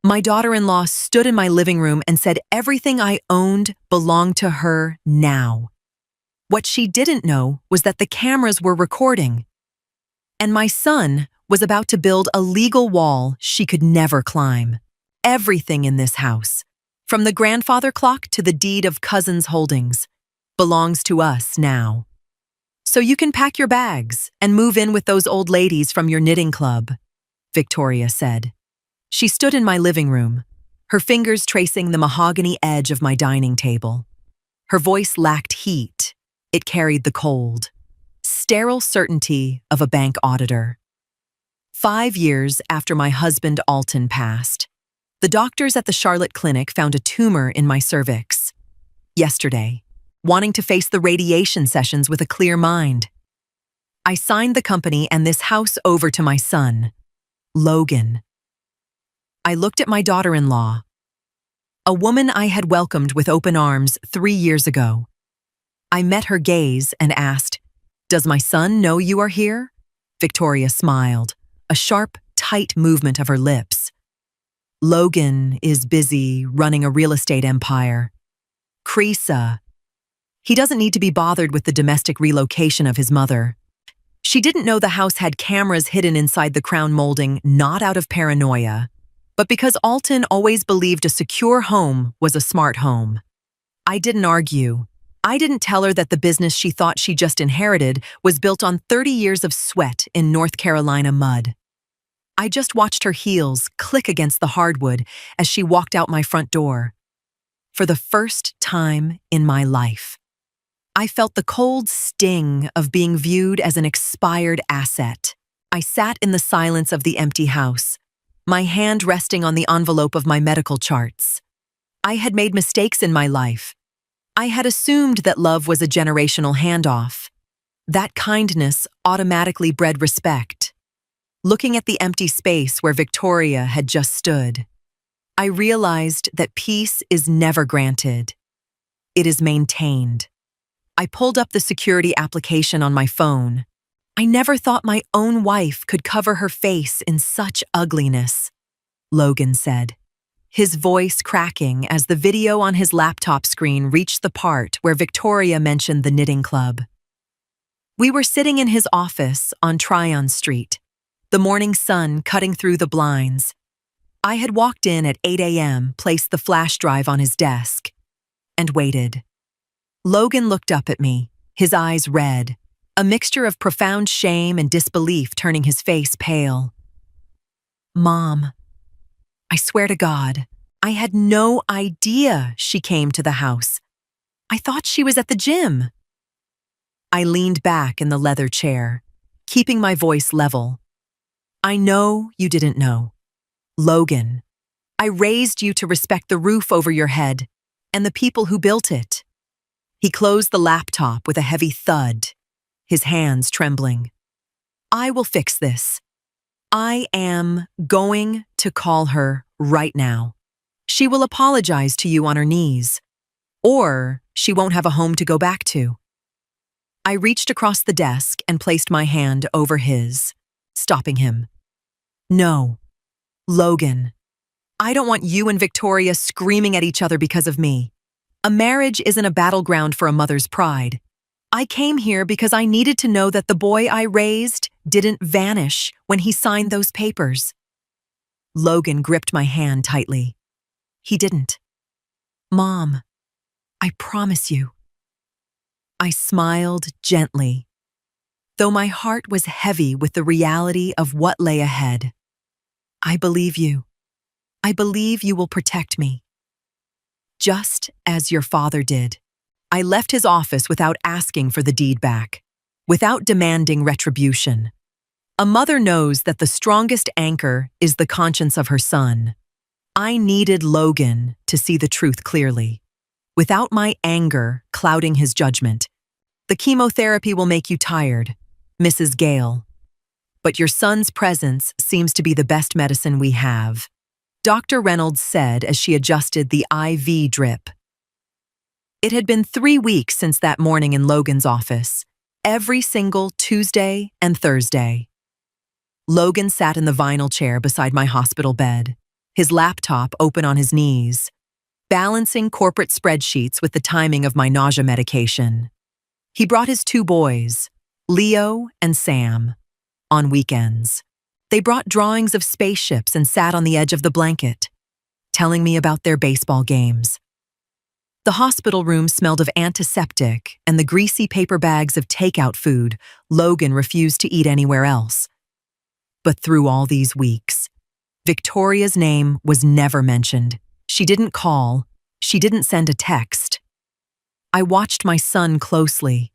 My daughter-in-law stood in my living room and said everything I owned belonged to her now. What she didn't know was that the cameras were recording. And my son was about to build a legal wall she could never climb. Everything in this house, from the grandfather clock to the deed of cousins' holdings, belongs to us now. So you can pack your bags and move in with those old ladies from your knitting club, Victoria said. She stood in my living room, her fingers tracing the mahogany edge of my dining table. Her voice lacked heat. It carried the cold, sterile certainty of a bank auditor. 5 years after my husband Alton passed, the doctors at the Charlotte Clinic found a tumor in my cervix. Yesterday, wanting to face the radiation sessions with a clear mind, I signed the company and this house over to my son, Logan. I looked at my daughter-in-law, a woman I had welcomed with open arms 3 years ago. I met her gaze and asked, "Does my son know you are here?" Victoria smiled, a sharp, tight movement of her lips. "Logan is busy running a real estate empire. Creasa. He doesn't need to be bothered with the domestic relocation of his mother." She didn't know the house had cameras hidden inside the crown molding, not out of paranoia, but because Alton always believed a secure home was a smart home. I didn't argue. I didn't tell her that the business she thought she just inherited was built on 30 years of sweat in North Carolina mud. I just watched her heels click against the hardwood as she walked out my front door. For the first time in my life, I felt the cold sting of being viewed as an expired asset. I sat in the silence of the empty house, my hand resting on the envelope of my medical charts. I had made mistakes in my life. I had assumed that love was a generational handoff. That kindness automatically bred respect. Looking at the empty space where Victoria had just stood, I realized that peace is never granted. It is maintained. I pulled up the security application on my phone. I never thought my own wife could cover her face in such ugliness, Logan said, his voice cracking as the video on his laptop screen reached the part where Victoria mentioned the knitting club. We were sitting in his office on Tryon Street, the morning sun cutting through the blinds. I had walked in at 8 a.m., placed the flash drive on his desk, and waited. Logan looked up at me, his eyes red, a mixture of profound shame and disbelief turning his face pale. "Mom, I swear to God, I had no idea she came to the house. I thought she was at the gym." I leaned back in the leather chair, keeping my voice level. "I know you didn't know. Logan, I raised you to respect the roof over your head and the people who built it." He closed the laptop with a heavy thud, his hands trembling. "I will fix this. I am going to call her right now. She will apologize to you on her knees, or she won't have a home to go back to." I reached across the desk and placed my hand over his, stopping him. "No, Logan, I don't want you and Victoria screaming at each other because of me. A marriage isn't a battleground for a mother's pride. I came here because I needed to know that the boy I raised didn't vanish when he signed those papers." Logan gripped my hand tightly. "He didn't. Mom, I promise you." I smiled gently, though my heart was heavy with the reality of what lay ahead. "I believe you. I believe you will protect me. Just as your father did." I left his office without asking for the deed back, without demanding retribution. A mother knows that the strongest anchor is the conscience of her son. I needed Logan to see the truth clearly, without my anger clouding his judgment. "The chemotherapy will make you tired, Mrs. Gale. But your son's presence seems to be the best medicine we have," Dr. Reynolds said as she adjusted the IV drip. It had been 3 weeks since that morning in Logan's office, every single Tuesday and Thursday. Logan sat in the vinyl chair beside my hospital bed, his laptop open on his knees, balancing corporate spreadsheets with the timing of my nausea medication. He brought his two boys, Leo and Sam, on weekends. They brought drawings of spaceships and sat on the edge of the blanket, telling me about their baseball games. The hospital room smelled of antiseptic and the greasy paper bags of takeout food Logan refused to eat anywhere else. But through all these weeks, Victoria's name was never mentioned. She didn't call. She didn't send a text. I watched my son closely.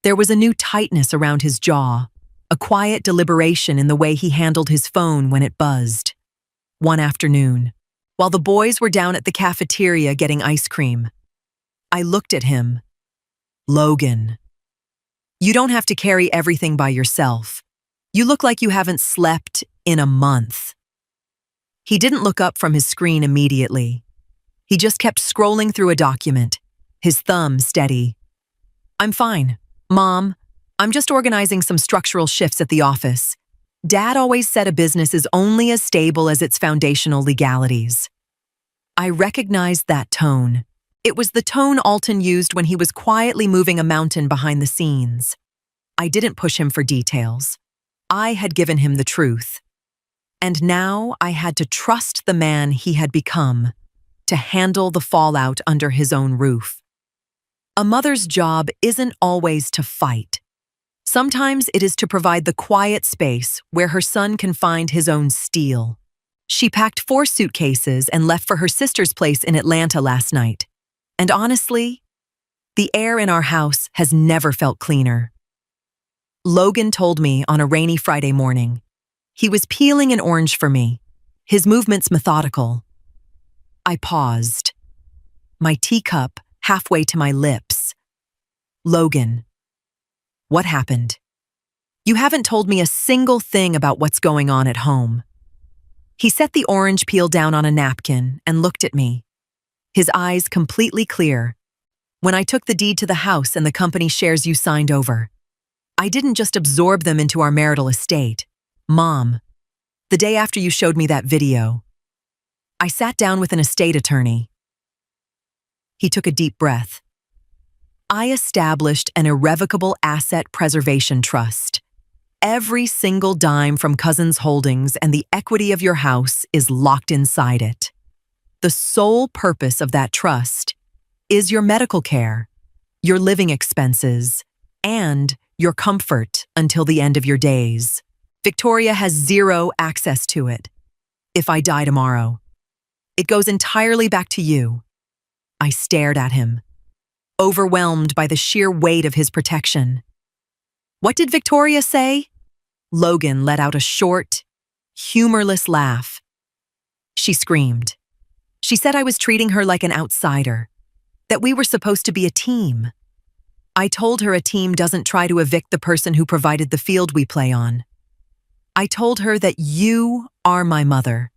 There was a new tightness around his jaw, a quiet deliberation in the way he handled his phone when it buzzed. One afternoon, while the boys were down at the cafeteria getting ice cream, I looked at him. Logan, you don't have to carry everything by yourself. You look like you haven't slept in a month. He didn't look up from his screen immediately. He just kept scrolling through a document, his thumb steady. I'm fine, Mom. I'm just organizing some structural shifts at the office. Dad always said a business is only as stable as its foundational legalities. I recognized that tone. It was the tone Alton used when he was quietly moving a mountain behind the scenes. I didn't push him for details. I had given him the truth. And now I had to trust the man he had become to handle the fallout under his own roof. A mother's job isn't always to fight. Sometimes it is to provide the quiet space where her son can find his own steel. She packed 4 suitcases and left for her sister's place in Atlanta last night. And honestly, the air in our house has never felt cleaner. Logan told me on a rainy Friday morning. He was peeling an orange for me, his movements methodical. I paused, my teacup halfway to my lips. Logan, what happened? You haven't told me a single thing about what's going on at home. He set the orange peel down on a napkin and looked at me, his eyes completely clear. When I took the deed to the house and the company shares you signed over, I didn't just absorb them into our marital estate. Mom, the day after you showed me that video, I sat down with an estate attorney. He took a deep breath. I established an irrevocable asset preservation trust. Every single dime from Cousins Holdings and the equity of your house is locked inside it. The sole purpose of that trust is your medical care, your living expenses, and your comfort until the end of your days. Victoria has zero access to it. If I die tomorrow, it goes entirely back to you. I stared at him, overwhelmed by the sheer weight of his protection. What did Victoria say? Logan let out a short, humorless laugh. She screamed. She said I was treating her like an outsider, that we were supposed to be a team. I told her a team doesn't try to evict the person who provided the field we play on. I told her that you are my mother,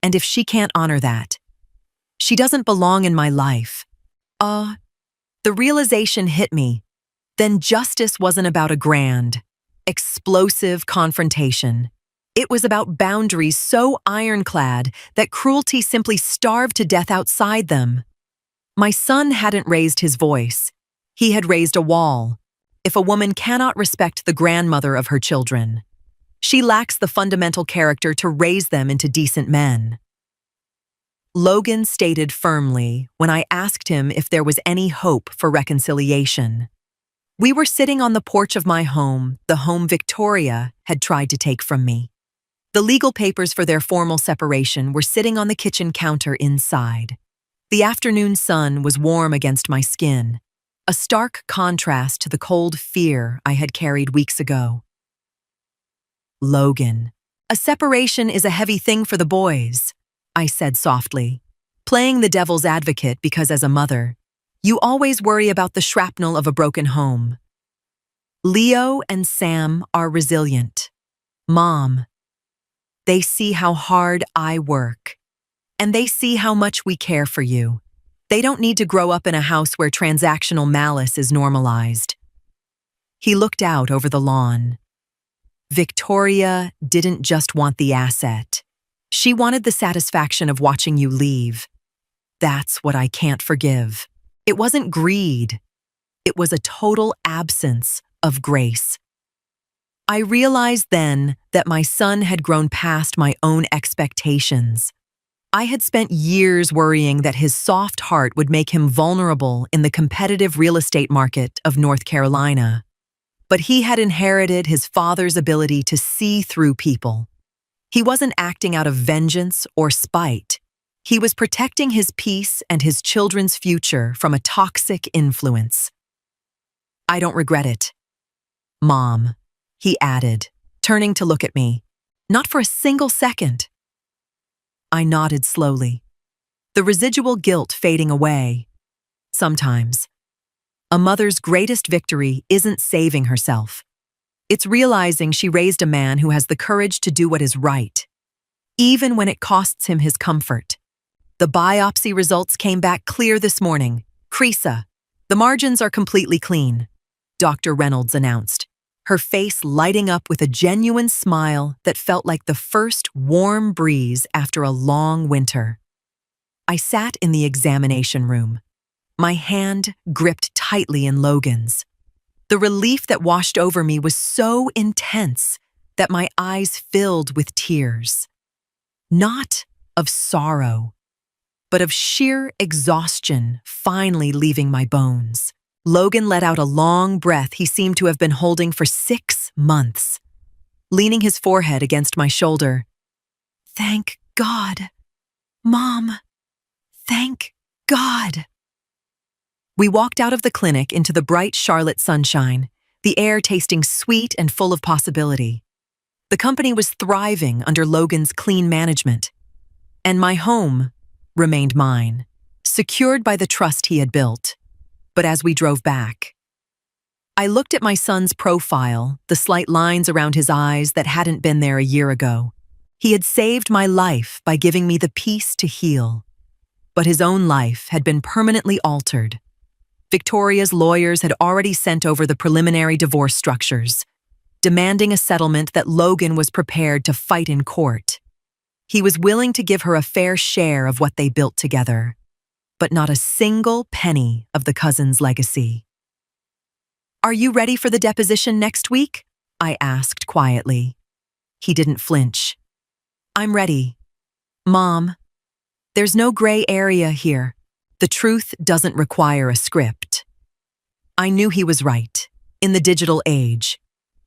and if she can't honor that, she doesn't belong in my life. The realization hit me. Then justice wasn't about a grand, explosive confrontation. It was about boundaries so ironclad that cruelty simply starved to death outside them. My son hadn't raised his voice. He had raised a wall. If a woman cannot respect the grandmother of her children, she lacks the fundamental character to raise them into decent men. Logan stated firmly when I asked him if there was any hope for reconciliation. We were sitting on the porch of my home, the home Victoria had tried to take from me. The legal papers for their formal separation were sitting on the kitchen counter inside. The afternoon sun was warm against my skin, a stark contrast to the cold fear I had carried weeks ago. Logan, a separation is a heavy thing for the boys, I said softly, playing the devil's advocate because as a mother, you always worry about the shrapnel of a broken home. Leo and Sam are resilient. Mom, they see how hard I work, and they see how much we care for you. They don't need to grow up in a house where transactional malice is normalized. He looked out over the lawn. Victoria didn't just want the asset. She wanted the satisfaction of watching you leave. That's what I can't forgive. It wasn't greed. It was a total absence of grace. I realized then that my son had grown past my own expectations. I had spent years worrying that his soft heart would make him vulnerable in the competitive real estate market of North Carolina. But he had inherited his father's ability to see through people. He wasn't acting out of vengeance or spite. He was protecting his peace and his children's future from a toxic influence. I don't regret it. Mom, he added, turning to look at me. Not for a single second. I nodded slowly, the residual guilt fading away. Sometimes, a mother's greatest victory isn't saving herself. It's realizing she raised a man who has the courage to do what is right, even when it costs him his comfort. The biopsy results came back clear this morning. CRESA. The margins are completely clean, Dr. Reynolds announced, her face lighting up with a genuine smile that felt like the first warm breeze after a long winter. I sat in the examination room, my hand gripped tightly in Logan's. The relief that washed over me was so intense that my eyes filled with tears. Not of sorrow, but of sheer exhaustion finally leaving my bones. Logan let out a long breath he seemed to have been holding for 6 months, leaning his forehead against my shoulder. Thank God. Mom, thank God. We walked out of the clinic into the bright Charlotte sunshine, the air tasting sweet and full of possibility. The company was thriving under Logan's clean management, and my home remained mine, secured by the trust he had built. But as we drove back, I looked at my son's profile, the slight lines around his eyes that hadn't been there a year ago. He had saved my life by giving me the peace to heal, but his own life had been permanently altered. Victoria's lawyers had already sent over the preliminary divorce structures, demanding a settlement that Logan was prepared to fight in court. He was willing to give her a fair share of what they built together, but not a single penny of the cousin's legacy. Are you ready for the deposition next week? I asked quietly. He didn't flinch. I'm ready. Mom, there's no gray area here. The truth doesn't require a script. I knew he was right. In the digital age,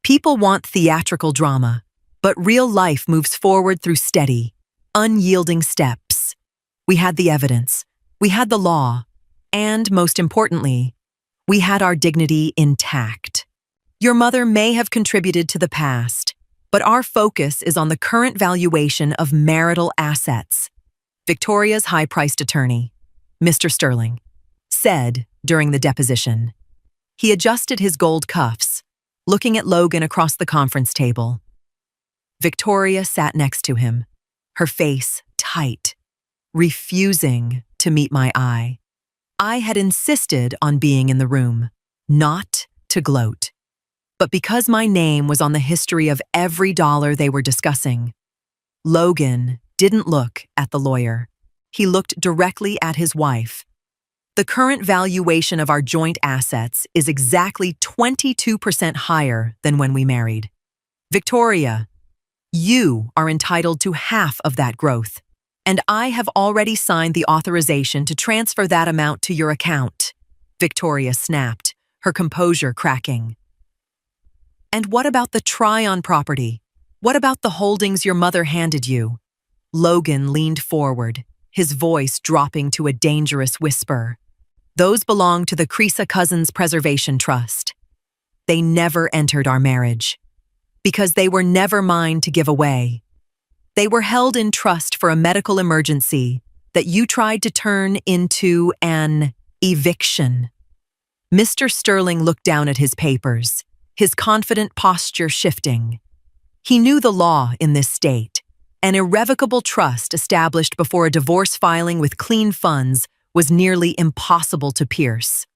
people want theatrical drama, but real life moves forward through steady, unyielding steps. We had the evidence, we had the law, and most importantly, we had our dignity intact. Your mother may have contributed to the past, but our focus is on the current valuation of marital assets. Victoria's high-priced attorney, Mr. Sterling, said during the deposition. He adjusted his gold cuffs, looking at Logan across the conference table. Victoria sat next to him, her face tight, refusing to meet my eye. I had insisted on being in the room, not to gloat, but because my name was on the history of every dollar they were discussing. Logan didn't look at the lawyer. He looked directly at his wife. The current valuation of our joint assets is exactly 22% higher than when we married. Victoria, you are entitled to half of that growth, and I have already signed the authorization to transfer that amount to your account, Victoria snapped, her composure cracking. And what about the Tryon property? What about the holdings your mother handed you? Logan leaned forward, his voice dropping to a dangerous whisper. Those belong to the CRESA Cousins Preservation Trust. They never entered our marriage, because they were never mine to give away. They were held in trust for a medical emergency that you tried to turn into an eviction. Mr. Sterling looked down at his papers, his confident posture shifting. He knew the law in this state. An irrevocable trust established before a divorce filing with clean funds was nearly impossible to pierce.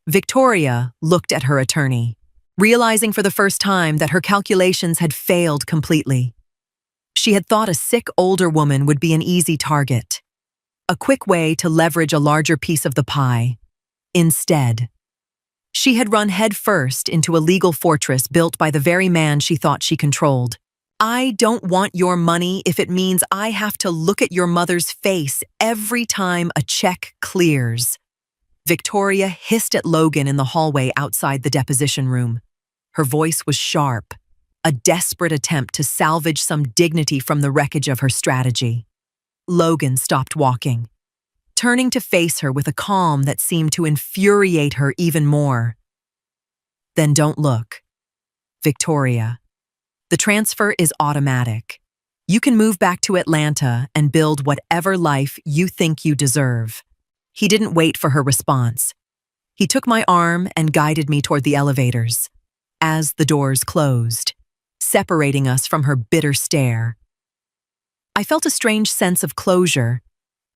Victoria looked at her attorney, realizing for the first time that her calculations had failed completely. She had thought a sick older woman would be an easy target, a quick way to leverage a larger piece of the pie. Instead, she had run headfirst into a legal fortress built by the very man she thought she controlled. I don't want your money if it means I have to look at your mother's face every time a check clears. Victoria hissed at Logan in the hallway outside the deposition room. Her voice was sharp, a desperate attempt to salvage some dignity from the wreckage of her strategy. Logan stopped walking, turning to face her with a calm that seemed to infuriate her even more. Then don't look. Victoria, the transfer is automatic. You can move back to Atlanta and build whatever life you think you deserve. He didn't wait for her response. He took my arm and guided me toward the elevators. As the doors closed, separating us from her bitter stare, I felt a strange sense of closure.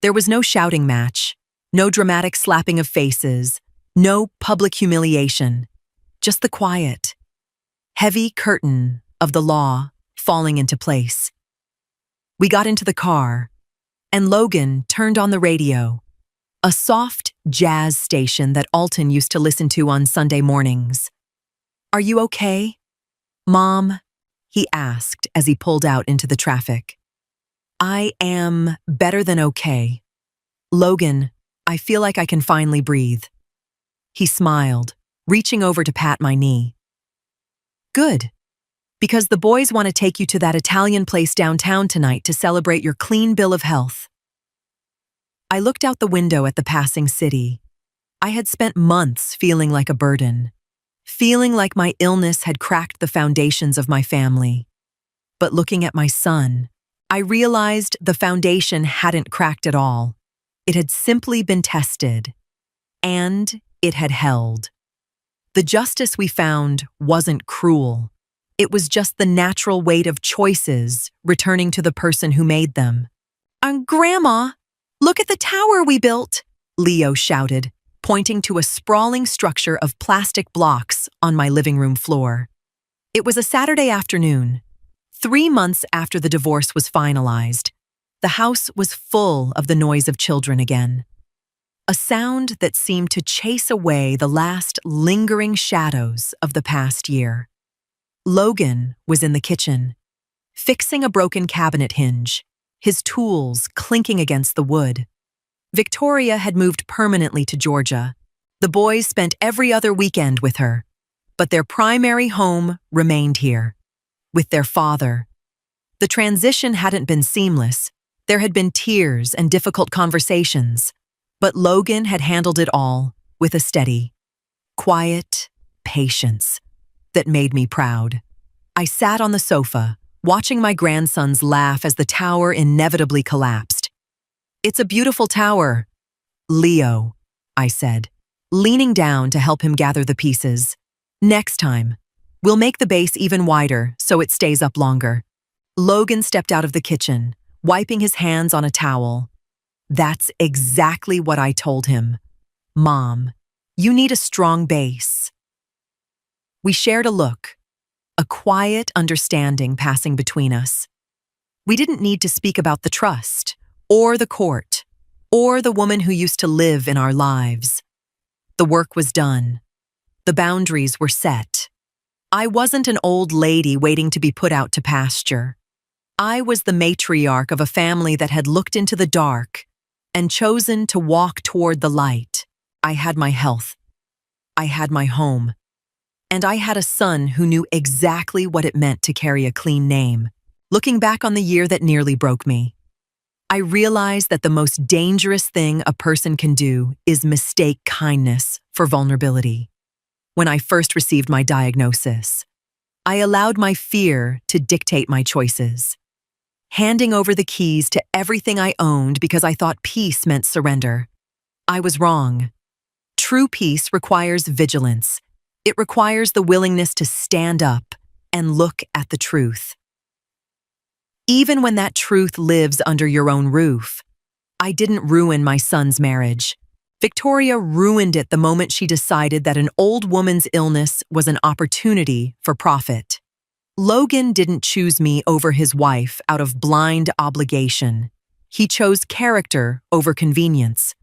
There was no shouting match, no dramatic slapping of faces, no public humiliation, just the quiet, heavy curtain of the law falling into place. We got into the car, and Logan turned on the radio, a soft jazz station that Alton used to listen to on Sunday mornings. "Are you okay, Mom?" he asked as he pulled out into the traffic. "I am better than okay. Logan, I feel like I can finally breathe." He smiled, reaching over to pat my knee. "Good, because the boys want to take you to that Italian place downtown tonight to celebrate your clean bill of health." I looked out the window at the passing city. I had spent months feeling like a burden, feeling like my illness had cracked the foundations of my family. But looking at my son, I realized the foundation hadn't cracked at all. It had simply been tested, and it had held. The justice we found wasn't cruel. It was just the natural weight of choices returning to the person who made them. Grandma, look at the tower we built," Leo shouted, pointing to a sprawling structure of plastic blocks on my living room floor. It was a Saturday afternoon, 3 months after the divorce was finalized. The house was full of the noise of children again, a sound that seemed to chase away the last lingering shadows of the past year. Logan was in the kitchen, fixing a broken cabinet hinge, his tools clinking against the wood. Victoria had moved permanently to Georgia. The boys spent every other weekend with her, but their primary home remained here, with their father. The transition hadn't been seamless. There had been tears and difficult conversations, but Logan had handled it all with a steady, quiet patience that made me proud. I sat on the sofa, watching my grandsons laugh as the tower inevitably collapsed. "It's a beautiful tower, Leo," I said, leaning down to help him gather the pieces. "Next time, we'll make the base even wider so it stays up longer." Logan stepped out of the kitchen, wiping his hands on a towel. "That's exactly what I told him. Mom, you need a strong base." We shared a look, a quiet understanding passing between us. We didn't need to speak about the trust, or the court, or the woman who used to live in our lives. The work was done. The boundaries were set. I wasn't an old lady waiting to be put out to pasture. I was the matriarch of a family that had looked into the dark and chosen to walk toward the light. I had my health. I had my home. And I had a son who knew exactly what it meant to carry a clean name. Looking back on the year that nearly broke me, I realized that the most dangerous thing a person can do is mistake kindness for vulnerability. When I first received my diagnosis, I allowed my fear to dictate my choices, handing over the keys to everything I owned because I thought peace meant surrender. I was wrong. True peace requires vigilance. It requires the willingness to stand up and look at the truth. Even when that truth lives under your own roof, I didn't ruin my son's marriage. Victoria ruined it the moment she decided that an old woman's illness was an opportunity for profit. Logan didn't choose me over his wife out of blind obligation. He chose character over convenience.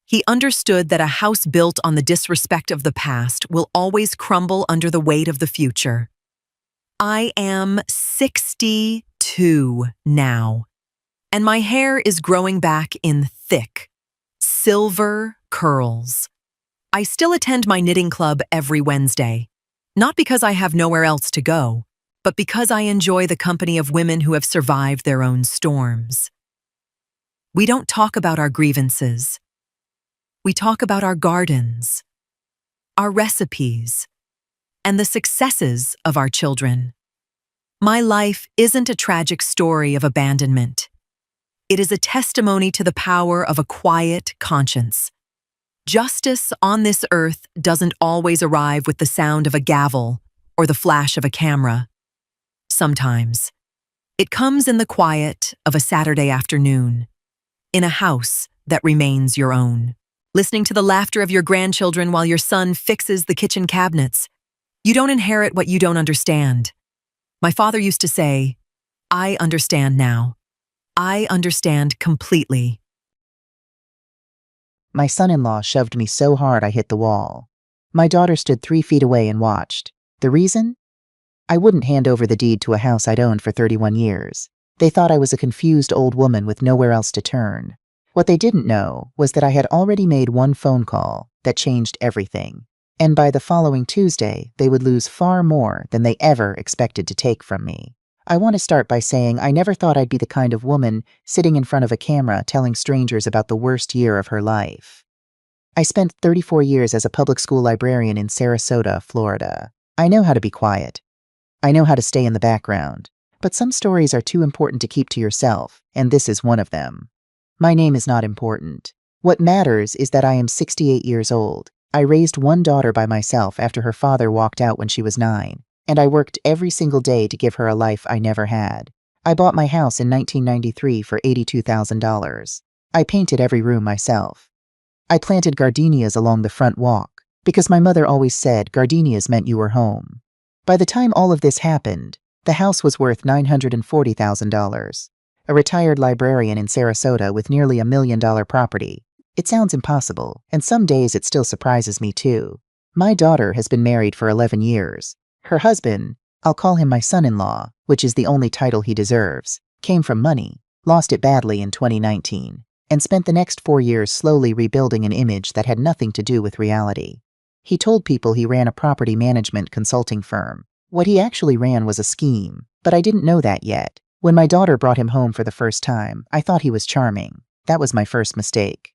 He understood that a house built on the disrespect of the past will always crumble under the weight of the future. I am 62 now, and my hair is growing back in thick, silver curls. I still attend my knitting club every Wednesday, not because I have nowhere else to go, but because I enjoy the company of women who have survived their own storms. We don't talk about our grievances. We talk about our gardens, our recipes, and the successes of our children. My life isn't a tragic story of abandonment. It is a testimony to the power of a quiet conscience. Justice on this earth doesn't always arrive with the sound of a gavel or the flash of a camera. Sometimes, it comes in the quiet of a Saturday afternoon, in a house that remains your own, listening to the laughter of your grandchildren while your son fixes the kitchen cabinets. You don't inherit what you don't understand. My father used to say, "I understand now. I understand completely." My son-in-law shoved me so hard I hit the wall. My daughter stood 3 feet away and watched. The reason? I wouldn't hand over the deed to a house I'd owned for 31 years. They thought I was a confused old woman with nowhere else to turn. What they didn't know was that I had already made one phone call that changed everything. And by the following Tuesday, they would lose far more than they ever expected to take from me. I want to start by saying I never thought I'd be the kind of woman sitting in front of a camera telling strangers about the worst year of her life. I spent 34 years as a public school librarian in Sarasota, Florida. I know how to be quiet. I know how to stay in the background. But some stories are too important to keep to yourself, and this is one of them. My name is not important. What matters is that I am 68 years old. I raised one daughter by myself after her father walked out when she was 9, and I worked every single day to give her a life I never had. I bought my house in 1993 for $82,000. I painted every room myself. I planted gardenias along the front walk, because my mother always said gardenias meant you were home. By the time all of this happened, the house was worth $940,000. A retired librarian in Sarasota with nearly $1 million property. It sounds impossible, and some days it still surprises me too. My daughter has been married for 11 years. Her husband, I'll call him my son-in-law, which is the only title he deserves, came from money, lost it badly in 2019, and spent the next 4 years slowly rebuilding an image that had nothing to do with reality. He told people he ran a property management consulting firm. What he actually ran was a scheme, but I didn't know that yet. When my daughter brought him home for the first time, I thought he was charming. That was my first mistake.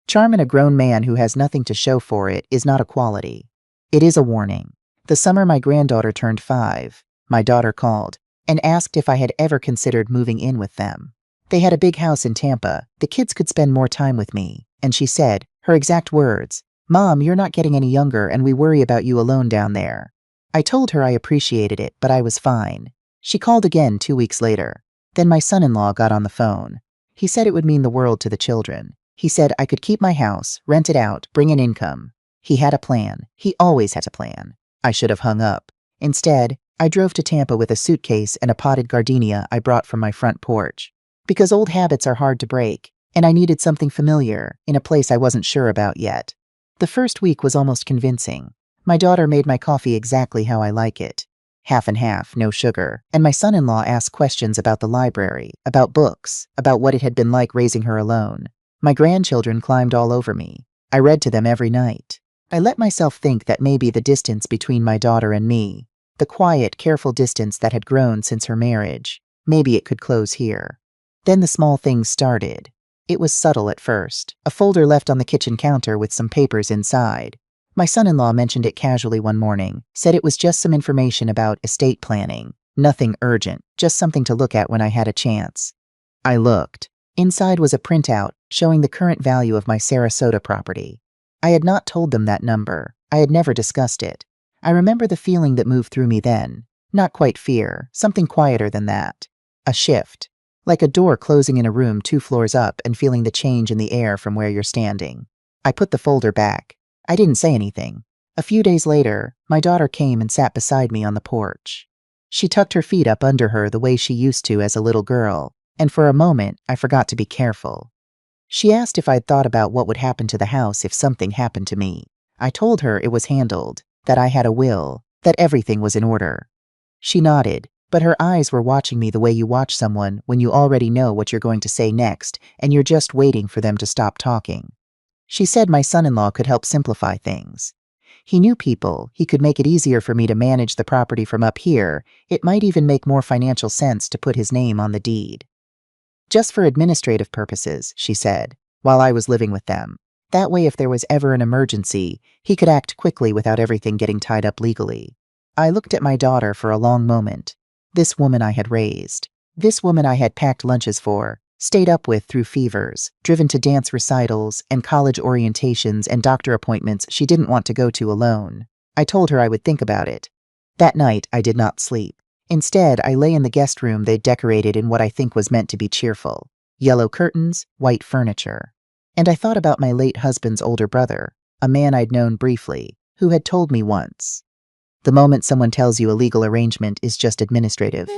Charm in a grown man who has nothing to show for it is not a quality. It is a warning. The summer my granddaughter turned 5, my daughter called and asked if I had ever considered moving in with them. They had a big house in Tampa. The kids could spend more time with me, and she said, her exact words, "Mom, you're not getting any younger and we worry about you alone down there." I told her I appreciated it, but I was fine. She called again 2 weeks later. Then my son-in-law got on the phone. He said it would mean the world to the children. He said I could keep my house, rent it out, bring in income. He had a plan. He always has a plan. I should have hung up. Instead, I drove to Tampa with a suitcase and a potted gardenia I brought from my front porch. Because old habits are hard to break, and I needed something familiar in a place I wasn't sure about yet. The first week was almost convincing. My daughter made my coffee exactly how I like it. Half and half, no sugar, and my son-in-law asked questions about the library, about books, about what it had been like raising her alone. My grandchildren climbed all over me. I read to them every night. I let myself think that maybe the distance between my daughter and me, the quiet, careful distance that had grown since her marriage, maybe it could close here. Then the small things started. It was subtle at first, a folder left on the kitchen counter with some papers inside. My son-in-law mentioned it casually one morning, said it was just some information about estate planning. Nothing urgent, just something to look at when I had a chance. I looked. Inside was a printout showing the current value of my Sarasota property. I had not told them that number. I had never discussed it. I remember the feeling that moved through me then. Not quite fear, something quieter than that. A shift. Like a door closing in a room 2 floors up and feeling the change in the air from where you're standing. I put the folder back. I didn't say anything. A few days later, my daughter came and sat beside me on the porch. She tucked her feet up under her the way she used to as a little girl, and for a moment I forgot to be careful. She asked if I'd thought about what would happen to the house if something happened to me. I told her it was handled, that I had a will, that everything was in order. She nodded, but her eyes were watching me the way you watch someone when you already know what you're going to say next and you're just waiting for them to stop talking. She said my son-in-law could help simplify things. He knew people, he could make it easier for me to manage the property from up here. It might even make more financial sense to put his name on the deed. Just for administrative purposes, she said, while I was living with them. That way if there was ever an emergency, he could act quickly without everything getting tied up legally. I looked at my daughter for a long moment. This woman I had raised. This woman I had packed lunches for, stayed up with through fevers, driven to dance recitals and college orientations and doctor appointments she didn't want to go to alone. I told her I would think about it. That night I did not sleep. Instead, I lay in the guest room they'd decorated in what I think was meant to be cheerful. Yellow curtains, white furniture. And I thought about my late husband's older brother, a man I'd known briefly, who had told me once, "The moment someone tells you a legal arrangement is just administrative,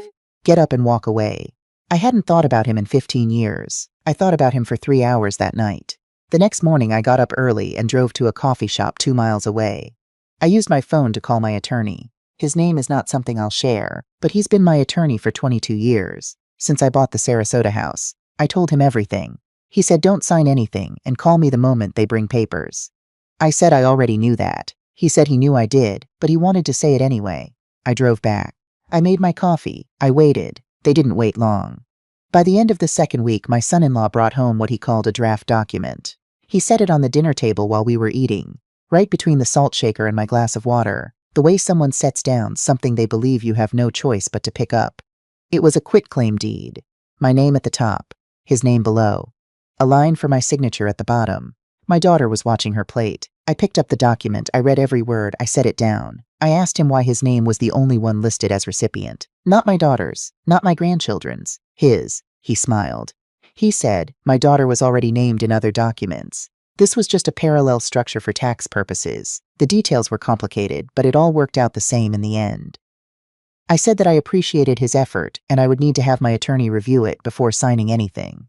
get up and walk away." I hadn't thought about him in 15 years. I thought about him for 3 hours that night. The next morning I got up early and drove to a coffee shop 2 miles away. I used my phone to call my attorney. His name is not something I'll share, but he's been my attorney for 22 years, since I bought the Sarasota house. I told him everything. He said don't sign anything and call me the moment they bring papers. I said I already knew that. He said he knew I did, but he wanted to say it anyway. I drove back. I made my coffee. I waited. They didn't wait long. By the end of the second week, my son-in-law brought home what he called a draft document. He set it on the dinner table while we were eating, right between the salt shaker and my glass of water, the way someone sets down something they believe you have no choice but to pick up. It was a quitclaim deed. My name at the top, his name below. A line for my signature at the bottom. My daughter was watching her plate. I picked up the document, I read every word, I set it down. I asked him why his name was the only one listed as recipient. Not my daughter's, not my grandchildren's, his. He smiled. He said, my daughter was already named in other documents. This was just a parallel structure for tax purposes. The details were complicated, but it all worked out the same in the end. I said that I appreciated his effort and I would need to have my attorney review it before signing anything.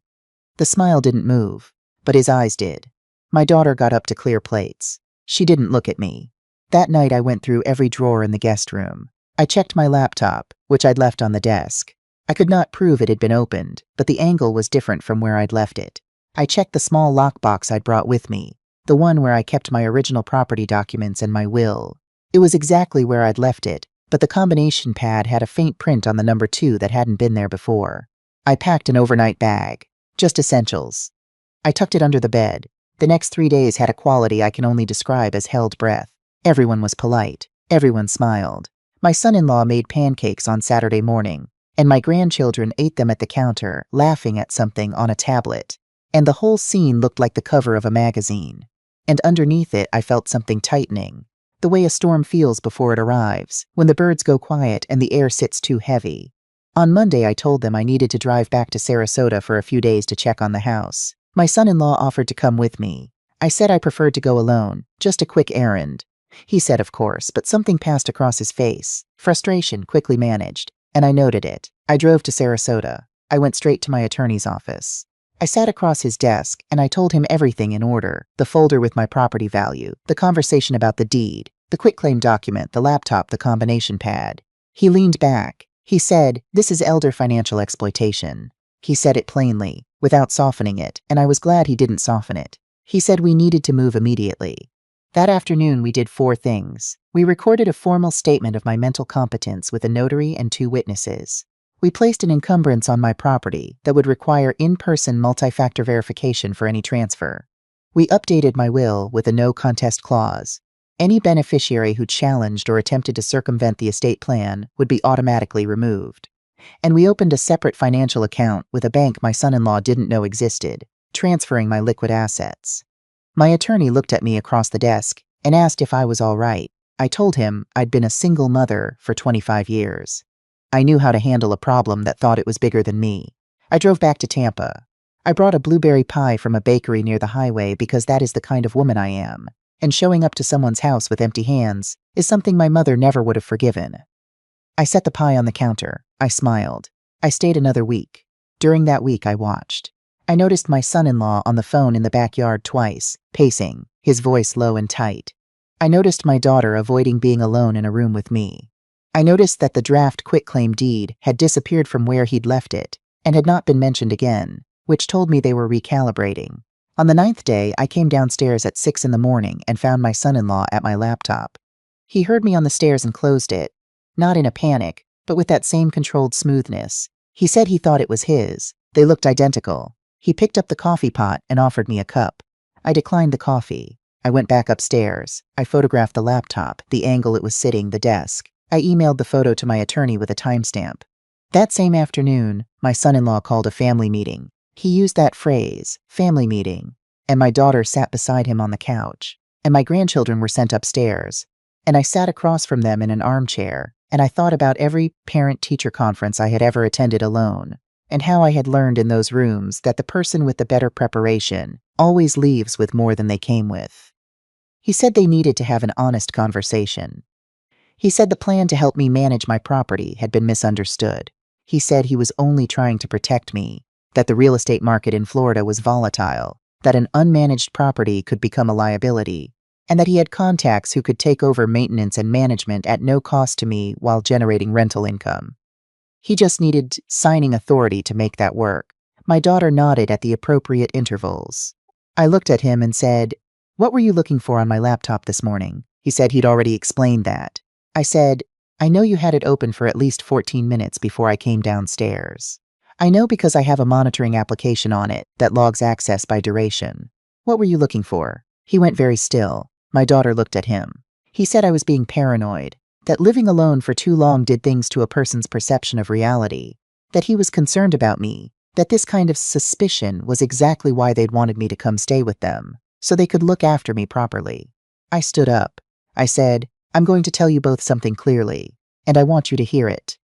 The smile didn't move, but his eyes did. My daughter got up to clear plates. She didn't look at me. That night I went through every drawer in the guest room. I checked my laptop, which I'd left on the desk. I could not prove it had been opened, but the angle was different from where I'd left it. I checked the small lockbox I'd brought with me, the one where I kept my original property documents and my will. It was exactly where I'd left it, but the combination pad had a faint print on the number 2 that hadn't been there before. I packed an overnight bag. Just essentials. I tucked it under the bed. The next 3 days had a quality I can only describe as held breath. Everyone was polite. Everyone smiled. My son-in-law made pancakes on Saturday morning, and my grandchildren ate them at the counter, laughing at something on a tablet. And the whole scene looked like the cover of a magazine. And underneath it I felt something tightening, the way a storm feels before it arrives, when the birds go quiet and the air sits too heavy. On Monday I told them I needed to drive back to Sarasota for a few days to check on the house. My son-in-law offered to come with me. I said I preferred to go alone, just a quick errand. He said of course, but something passed across his face. Frustration, quickly managed, and I noted it. I drove to Sarasota. I went straight to my attorney's office. I sat across his desk and I told him everything in order. The folder with my property value, the conversation about the deed, the quitclaim document, the laptop, the combination pad. He leaned back. He said, "This is elder financial exploitation." He said it plainly, without softening it, and I was glad he didn't soften it. He said we needed to move immediately. That afternoon we did 4 things. We recorded a formal statement of my mental competence with a notary and 2 witnesses. We placed an encumbrance on my property that would require in-person multi-factor verification for any transfer. We updated my will with a no contest clause. Any beneficiary who challenged or attempted to circumvent the estate plan would be automatically removed. And we opened a separate financial account with a bank my son-in-law didn't know existed, transferring my liquid assets. My attorney looked at me across the desk and asked if I was all right. I told him I'd been a single mother for 25 years. I knew how to handle a problem that thought it was bigger than me. I drove back to Tampa. I brought a blueberry pie from a bakery near the highway because that is the kind of woman I am. And showing up to someone's house with empty hands is something my mother never would have forgiven. I set the pie on the counter. I smiled. I stayed another week. During that week, I watched. I noticed my son-in-law on the phone in the backyard twice, pacing, his voice low and tight. I noticed my daughter avoiding being alone in a room with me. I noticed that the draft quitclaim deed had disappeared from where he'd left it and had not been mentioned again, which told me they were recalibrating. On the 9th day, I came downstairs at 6 in the morning and found my son-in-law at my laptop. He heard me on the stairs and closed it, not in a panic, but with that same controlled smoothness. He said he thought it was his. They looked identical. He picked up the coffee pot and offered me a cup. I declined the coffee. I went back upstairs. I photographed the laptop, the angle it was sitting, the desk. I emailed the photo to my attorney with a timestamp. That same afternoon, my son-in-law called a family meeting. He used that phrase, family meeting, and my daughter sat beside him on the couch, and my grandchildren were sent upstairs, and I sat across from them in an armchair, and I thought about every parent-teacher conference I had ever attended alone, and how I had learned in those rooms that the person with the better preparation always leaves with more than they came with. He said they needed to have an honest conversation. He said the plan to help me manage my property had been misunderstood. He said he was only trying to protect me, that the real estate market in Florida was volatile, that an unmanaged property could become a liability, and that he had contacts who could take over maintenance and management at no cost to me while generating rental income. He just needed signing authority to make that work. My daughter nodded at the appropriate intervals. I looked at him and said, "What were you looking for on my laptop this morning?" He said he'd already explained that. I said, "I know you had it open for at least 14 minutes before I came downstairs. I know because I have a monitoring application on it that logs access by duration. What were you looking for?" He went very still. My daughter looked at him. He said I was being paranoid, that living alone for too long did things to a person's perception of reality, that he was concerned about me, that this kind of suspicion was exactly why they'd wanted me to come stay with them, so they could look after me properly. I stood up. I said, "I'm going to tell you both something clearly, and I want you to hear it.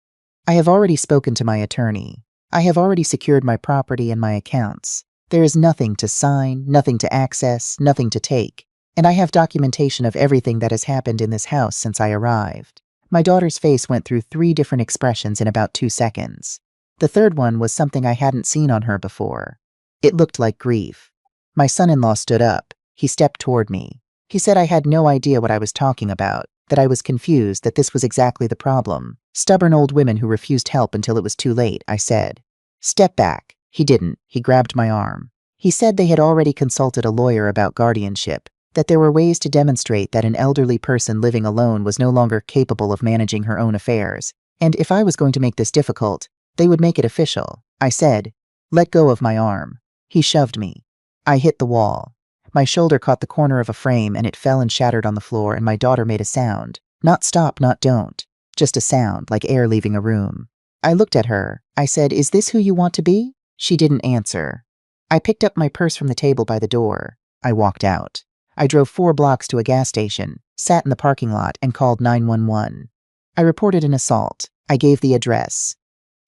I have already spoken to my attorney. I have already secured my property and my accounts. There is nothing to sign, nothing to access, nothing to take, and I have documentation of everything that has happened in this house since I arrived." My daughter's face went through 3 different expressions in about 2 seconds. The third one was something I hadn't seen on her before. It looked like grief. My son-in-law stood up. He stepped toward me. He said I had no idea what I was talking about, that I was confused, that this was exactly the problem. Stubborn old women who refused help until it was too late, I said. "Step back." He didn't. He grabbed my arm. He said they had already consulted a lawyer about guardianship, that there were ways to demonstrate that an elderly person living alone was no longer capable of managing her own affairs, and if I was going to make this difficult, they would make it official. I said, "Let go of my arm." He shoved me. I hit the wall. My shoulder caught the corner of a frame and it fell and shattered on the floor, and my daughter made a sound. Not stop, not don't. Just a sound, like air leaving a room. I looked at her. I said, "Is this who you want to be?" She didn't answer. I picked up my purse from the table by the door. I walked out. I drove 4 blocks to a gas station, sat in the parking lot, and called 911. I reported an assault. I gave the address.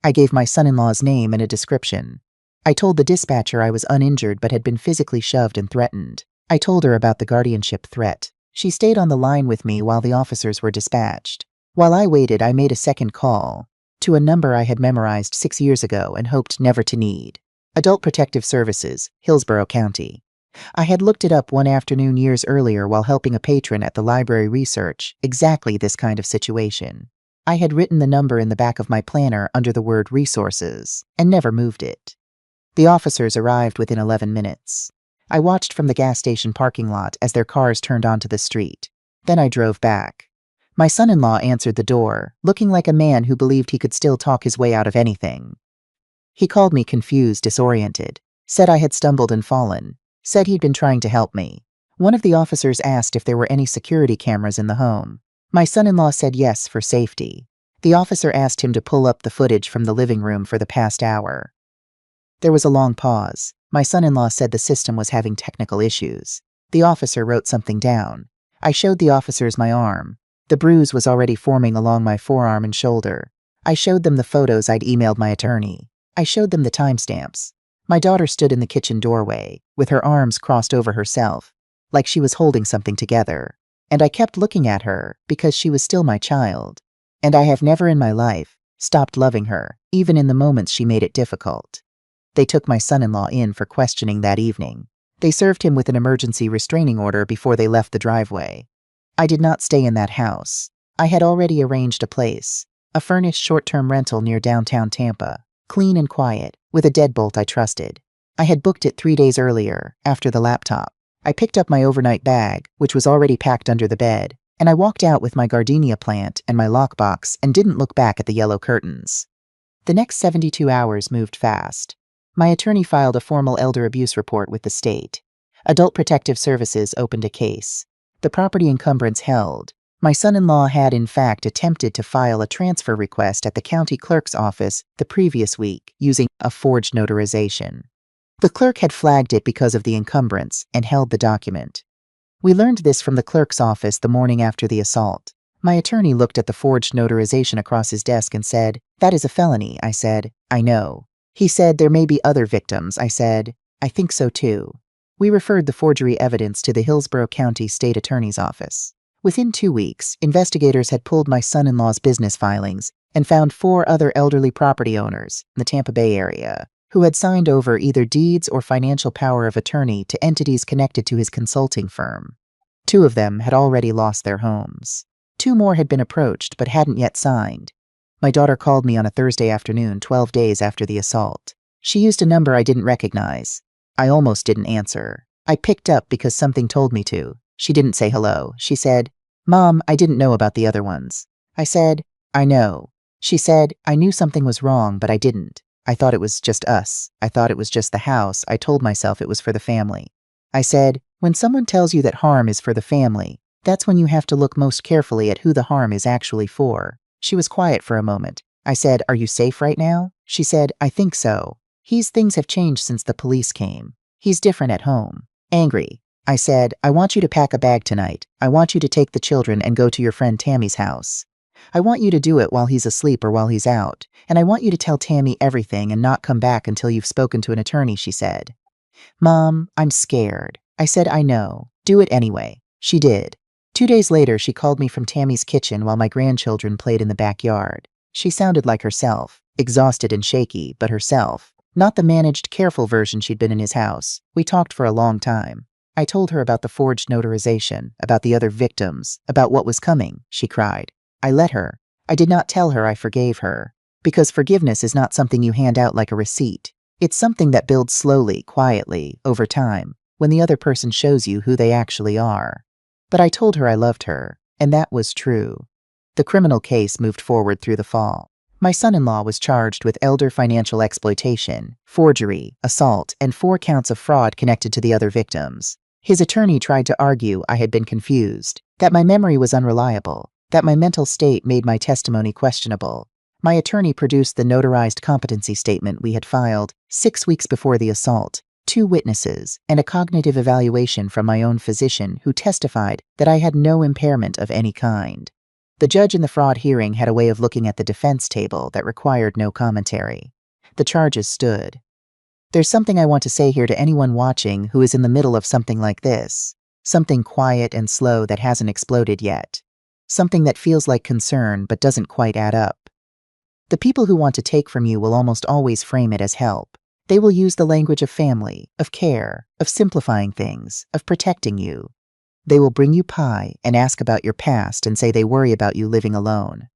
I gave my son-in-law's name and a description. I told the dispatcher I was uninjured but had been physically shoved and threatened. I told her about the guardianship threat. She stayed on the line with me while the officers were dispatched. While I waited, I made a second call to a number I had memorized 6 years ago and hoped never to need. Adult Protective Services, Hillsborough County. I had looked it up one afternoon years earlier while helping a patron at the library research exactly this kind of situation. I had written the number in the back of my planner under the word resources and never moved it. The officers arrived within 11 minutes. I watched from the gas station parking lot as their cars turned onto the street. Then I drove back. My son-in-law answered the door, looking like a man who believed he could still talk his way out of anything. He called me confused, disoriented, said I had stumbled and fallen, said he'd been trying to help me. One of the officers asked if there were any security cameras in the home. My son-in-law said yes, for safety. The officer asked him to pull up the footage from the living room for the past hour. There was a long pause. My son-in-law said the system was having technical issues. The officer wrote something down. I showed the officers my arm. The bruise was already forming along my forearm and shoulder. I showed them the photos I'd emailed my attorney. I showed them the timestamps. My daughter stood in the kitchen doorway, with her arms crossed over herself, like she was holding something together. And I kept looking at her, because she was still my child. And I have never in my life stopped loving her, even in the moments she made it difficult. They took my son-in-law in for questioning that evening. They served him with an emergency restraining order before they left the driveway. I did not stay in that house. I had already arranged a place, a furnished short-term rental near downtown Tampa, clean and quiet, with a deadbolt I trusted. I had booked it 3 days earlier, after the laptop. I picked up my overnight bag, which was already packed under the bed, and I walked out with my gardenia plant and my lockbox and didn't look back at the yellow curtains. The next 72 hours moved fast. My attorney filed a formal elder abuse report with the state. Adult Protective Services opened a case. The property encumbrance held. My son-in-law had in fact attempted to file a transfer request at the county clerk's office the previous week using a forged notarization. The clerk had flagged it because of the encumbrance and held the document. We learned this from the clerk's office the morning after the assault. My attorney looked at the forged notarization across his desk and said, "That is a felony." I said, "I know." He said, "There may be other victims." I said, "I think so too." We referred the forgery evidence to the Hillsborough County State Attorney's Office. Within 2 weeks, investigators had pulled my son-in-law's business filings and found 4 other elderly property owners in the Tampa Bay area who had signed over either deeds or financial power of attorney to entities connected to his consulting firm. 2 of them had already lost their homes. 2 more had been approached but hadn't yet signed. My daughter called me on a Thursday afternoon 12 days after the assault. She used a number I didn't recognize. I almost didn't answer. I picked up because something told me to. She didn't say hello. She said, "Mom, I didn't know about the other ones." I said, "I know." She said, "I knew something was wrong, but I didn't. I thought it was just us. I thought it was just the house. I told myself it was for the family." I said, "When someone tells you that harm is for the family, that's when you have to look most carefully at who the harm is actually for." She was quiet for a moment. I said, "Are you safe right now?" She said, "I think so. Things have changed since the police came. He's different at home. Angry." I said, "I want you to pack a bag tonight. I want you to take the children and go to your friend Tammy's house. I want you to do it while he's asleep or while he's out. And I want you to tell Tammy everything and not come back until you've spoken to an attorney," she said. "Mom, I'm scared." I said, "I know. Do it anyway." She did. 2 days later, she called me from Tammy's kitchen while my grandchildren played in the backyard. She sounded like herself, exhausted and shaky, but herself. Not the managed, careful version she'd been in his house. We talked for a long time. I told her about the forged notarization, about the other victims, about what was coming. She cried. I let her. I did not tell her I forgave her. Because forgiveness is not something you hand out like a receipt. It's something that builds slowly, quietly, over time, when the other person shows you who they actually are. But I told her I loved her, and that was true. The criminal case moved forward through the fall. My son-in-law was charged with elder financial exploitation, forgery, assault, and 4 counts of fraud connected to the other victims. His attorney tried to argue I had been confused, that my memory was unreliable, that my mental state made my testimony questionable. My attorney produced the notarized competency statement we had filed 6 weeks before the assault, 2 witnesses, and a cognitive evaluation from my own physician who testified that I had no impairment of any kind. The judge in the fraud hearing had a way of looking at the defense table that required no commentary. The charges stood. There's something I want to say here to anyone watching who is in the middle of something like this. Something quiet and slow that hasn't exploded yet. Something that feels like concern but doesn't quite add up. The people who want to take from you will almost always frame it as help. They will use the language of family, of care, of simplifying things, of protecting you. They will bring you pie and ask about your past and say they worry about you living alone.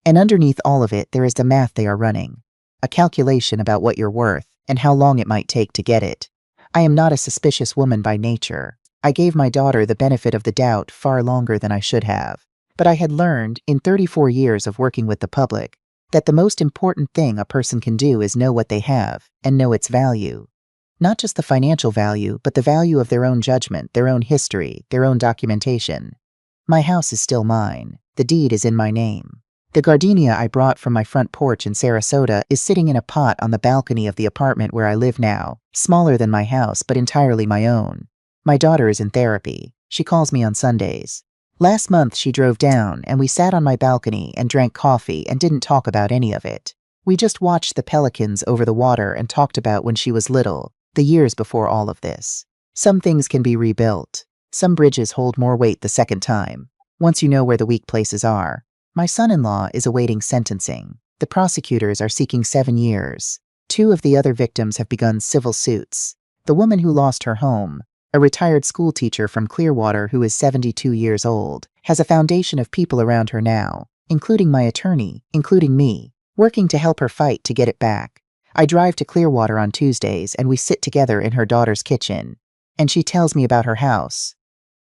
And underneath all of it, there is the math they are running. A calculation about what you're worth and how long it might take to get it. I am not a suspicious woman by nature. I gave my daughter the benefit of the doubt far longer than I should have. But I had learned, in 34 years of working with the public, that the most important thing a person can do is know what they have and know its value. Not just the financial value, but the value of their own judgment, their own history, their own documentation. My house is still mine. The deed is in my name. The gardenia I brought from my front porch in Sarasota is sitting in a pot on the balcony of the apartment where I live now, smaller than my house, but entirely my own. My daughter is in therapy. She calls me on Sundays. Last month she drove down and we sat on my balcony and drank coffee and didn't talk about any of it. We just watched the pelicans over the water and talked about when she was little, the years before all of this. Some things can be rebuilt. Some bridges hold more weight the second time, once you know where the weak places are. My son-in-law is awaiting sentencing. The prosecutors are seeking 7 years. 2 of the other victims have begun civil suits. The woman who lost her home, a retired school teacher from Clearwater who is 72 years old, has a foundation of people around her now, including my attorney, including me, working to help her fight to get it back. I drive to Clearwater on Tuesdays and we sit together in her daughter's kitchen, and she tells me about her house.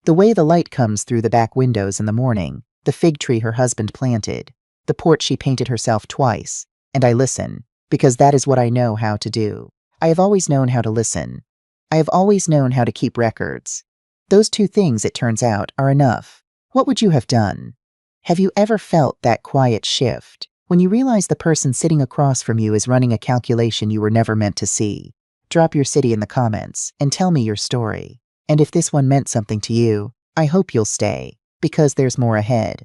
The way the light comes through the back windows in the morning, the fig tree her husband planted, the porch she painted herself twice, and I listen, because that is what I know how to do. I have always known how to listen. I have always known how to keep records. Those 2 things, it turns out, are enough. What would you have done? Have you ever felt that quiet shift, when you realize the person sitting across from you is running a calculation you were never meant to see? Drop your city in the comments and tell me your story. And if this one meant something to you, I hope you'll stay, because there's more ahead.